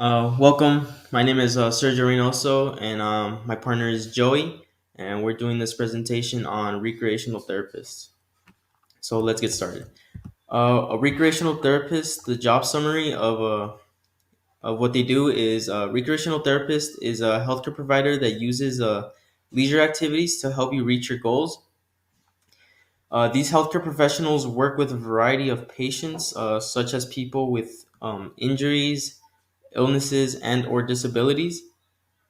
Welcome. My name is Sergio Reynoso, and my partner is Joey, and we're doing this presentation on recreational therapists. So let's get started. A recreational therapist, the job summary of what they do is a recreational therapist is a healthcare provider that uses leisure activities to help you reach your goals. These healthcare professionals work with a variety of patients, such as people with injuries, illnesses, and or disabilities.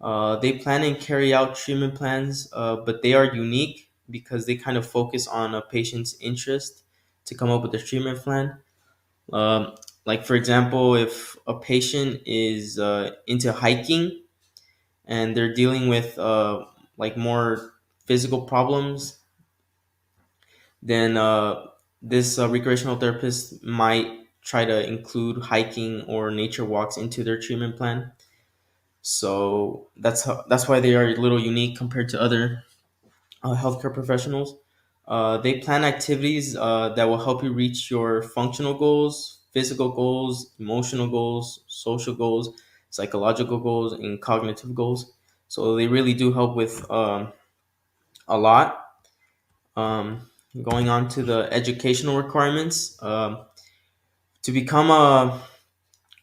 They plan and carry out treatment plans, but they are unique because they kind of focus on a patient's interest to come up with a treatment plan. Like, for example, if a patient is into hiking and they're dealing with like more physical problems, then this recreational therapist might try to include hiking or nature walks into their treatment plan. So that's why they are a little unique compared to other healthcare professionals. They plan activities that will help you reach your functional goals, physical goals, emotional goals, social goals, psychological goals, and cognitive goals. So they really do help with a lot. Going on to the educational requirements. To become a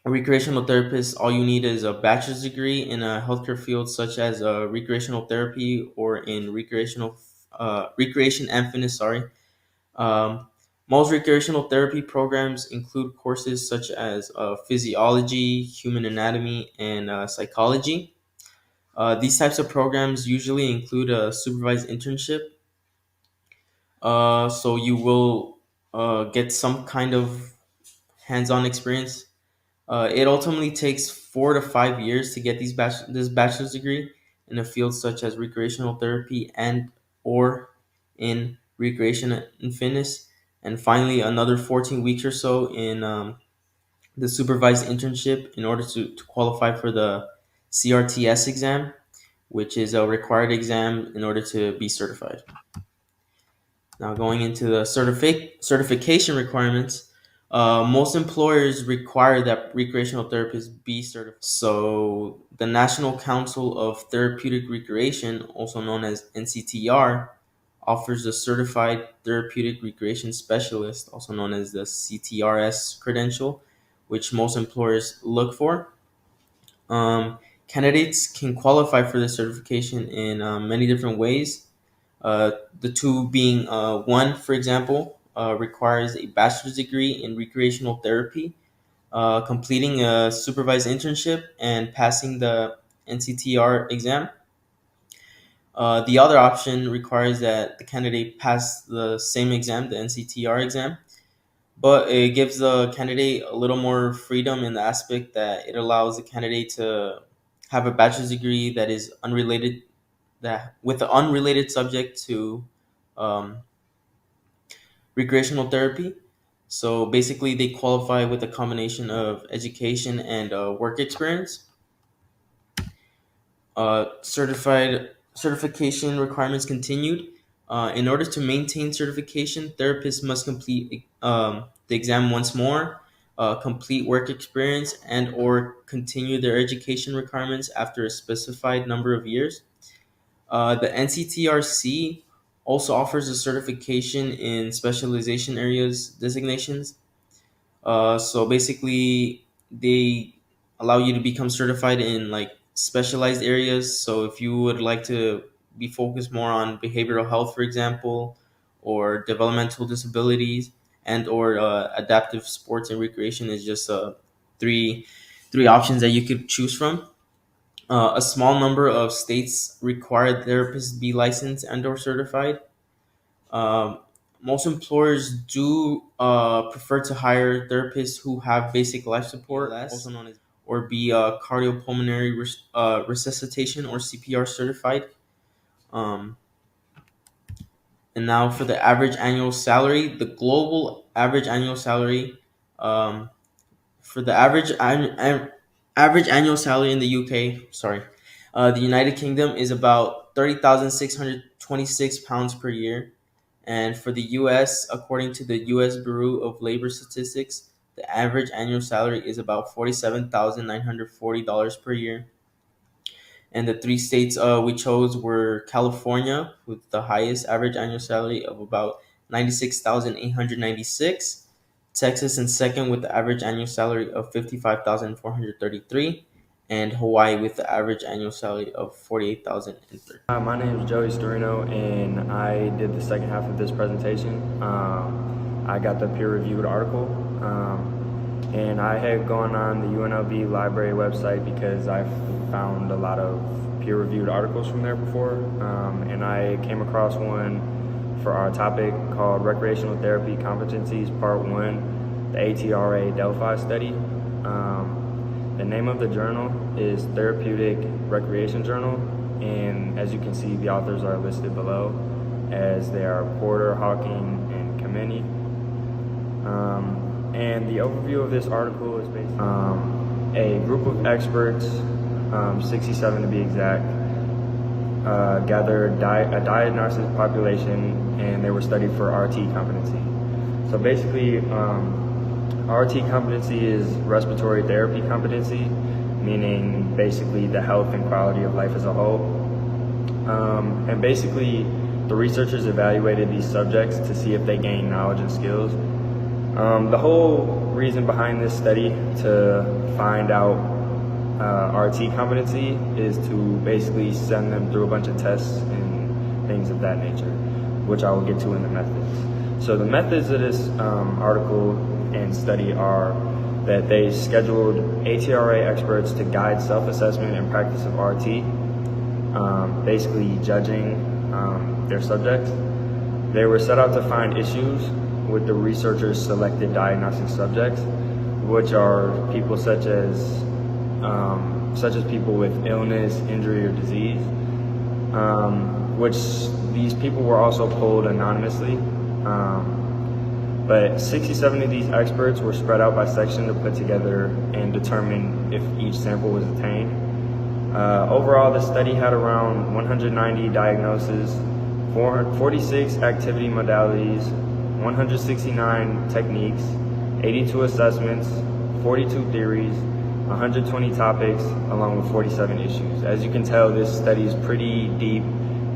recreational therapist, all you need is a bachelor's degree in a healthcare field such as recreational therapy or in recreation and fitness. Sorry. Most recreational therapy programs include courses such as physiology, human anatomy, and psychology. These types of programs usually include a supervised internship, so you will get some kind of hands-on experience. It ultimately takes 4 to 5 years to get this bachelor's degree in a field such as recreational therapy and or in recreation and fitness, and finally another 14 weeks or so in the supervised internship in order to qualify for the CRTS exam, which is a required exam in order to be certified. Now, going into the certification requirements, most employers require that recreational therapists be certified. So, the National Council of Therapeutic Recreation, also known as NCTR, offers a Certified Therapeutic Recreation Specialist, also known as the CTRS credential, which most employers look for. Candidates can qualify for this certification in many different ways. The two being one, for example, requires a bachelor's degree in recreational therapy, completing a supervised internship, and passing the NCTR exam. The other option requires that the candidate pass the same exam, the NCTR exam, but it gives the candidate a little more freedom in the aspect that it allows the candidate to have a bachelor's degree that is unrelated, that with an unrelated subject to um, recreational therapy. So basically, they qualify with a combination of education and work experience. Certification requirements continued. In order to maintain certification, therapists must complete the exam once more, complete work experience, and or continue their education requirements after a specified number of years. The NCTRC also offers a certification in specialization areas designations. So basically, they allow you to become certified in like specialized areas. So if you would like to be focused more on behavioral health, for example, or developmental disabilities, and or adaptive sports and recreation is just three three options that you could choose from. A small number of states require therapists be licensed and or certified. Um, Most employers do prefer to hire therapists who have basic life support, also known as, or be cardiopulmonary resuscitation or CPR certified. Um, and now for the average annual salary, the global average annual salary um, for the average annual salary in the UK, sorry, the United Kingdom is about 30,626 pounds per year, and for the U.S., according to the U.S. Bureau of Labor Statistics, The average annual salary is about $47,940 per year. And the three states we chose were California, with the highest average annual salary of about 96,896. Texas in second with the average annual salary of 55,433, and Hawaii with the average annual salary of 48,030. My name is Joey Sturino, and I did the second half of this presentation. I got the peer-reviewed article, and I had gone on the UNLV library website because I found a lot of peer-reviewed articles from there before, and I came across one for our topic called Recreational Therapy Competencies Part 1, the ATRA Delphi study. The name of the journal is Therapeutic Recreation Journal, and as you can see, the authors are listed below, as they are Porter, Hawking, and Kameni. And the overview of this article is based on a group of experts, 67 to be exact, gathered a diagnostic population, and they were studied for RT competency. So basically, RT competency is respiratory therapy competency, meaning basically the health and quality of life as a whole. And basically, the researchers evaluated these subjects to see if they gained knowledge and skills. The whole reason behind this study to find out RT competency is to basically send them through a bunch of tests and things of that nature, which I will get to in the methods. So the methods of this article and study are that they scheduled ATRA experts to guide self-assessment and practice of RT, basically judging their subjects. They were set out to find issues with the researchers' selected diagnostic subjects, which are people such as people with illness, injury, or disease, which these people were also polled anonymously. But 67 of these experts were spread out by section to put together and determine if each sample was attained. Overall, the study had around 190 diagnoses, 46 activity modalities, 169 techniques, 82 assessments, 42 theories, 120 topics, along with 47 issues. As you can tell, this study is pretty deep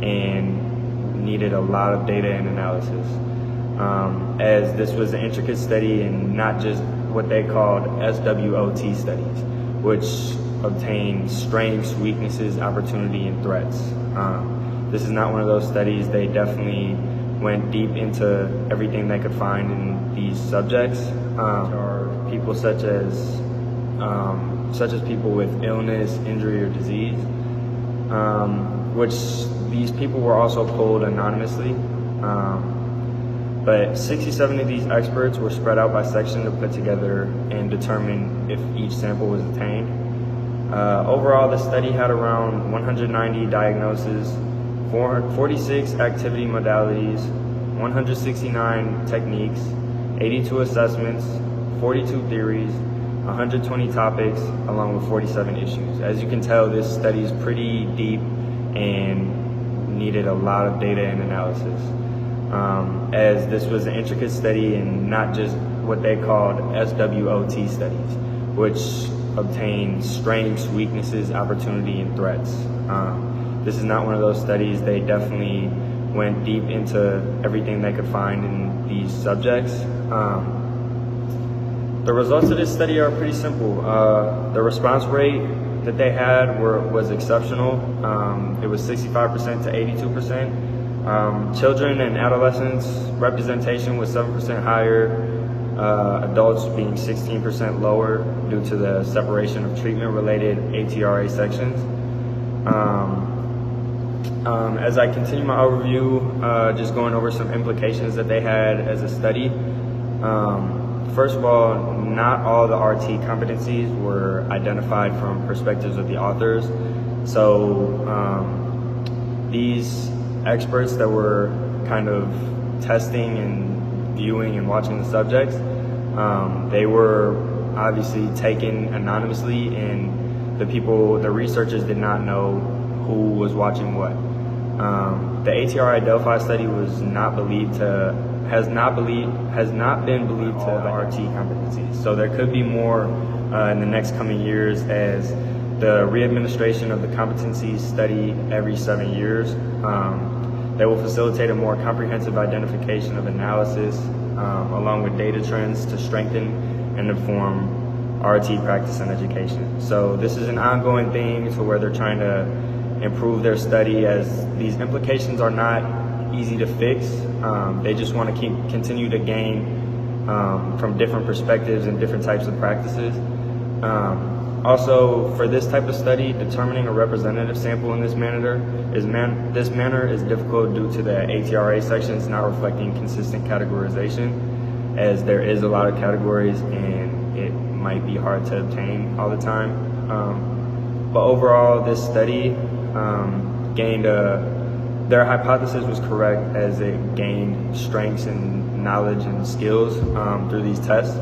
and needed a lot of data and analysis. As this was an intricate study and not just what they called SWOT studies, which obtained strengths, weaknesses, opportunity, and threats. This is not one of those studies. They definitely went deep into everything they could find in these subjects. Are people such as people with illness, injury, or disease, which these people were also polled anonymously. But 67 of these experts were spread out by section to put together and determine if each sample was attained. Overall, the study had around 190 diagnoses, 46 activity modalities, 169 techniques, 82 assessments, 42 theories, 120 topics, along with 47 issues. As you can tell, this study is pretty deep and needed a lot of data and analysis. As this was an intricate study and not just what they called SWOT studies, which obtained strengths, weaknesses, opportunity, and threats. This is not one of those studies. They definitely went deep into everything they could find in these subjects. The results of this study are pretty simple. The response rate that they had was exceptional. It was 65% to 82%. Children and adolescents representation was 7% higher, adults being 16% lower due to the separation of treatment-related ATRA sections. As I continue my overview, just going over some implications that they had as a study. First of all, not all the RT competencies were identified from perspectives of the authors. So these experts that were kind of testing and viewing and watching the subjects, they were obviously taken anonymously, and the researchers did not know who was watching what. The ATRI Delphi study was not believed to has not been believed to the RT competencies. So there could be more in the next coming years as the readministration of the competencies study every 7 years. They will facilitate a more comprehensive identification of analysis along with data trends to strengthen and inform RT practice and education. So this is an ongoing thing to where they're trying to improve their study, as these implications are not easy to fix. They just want to continue to gain from different perspectives and different types of practices. Also, for this type of study, determining a representative sample in this manner is difficult due to the ATRA sections not reflecting consistent categorization, as there is a lot of categories and it might be hard to obtain all the time. But overall, this study gained their hypothesis was correct, as it gained strengths and knowledge and skills through these tests.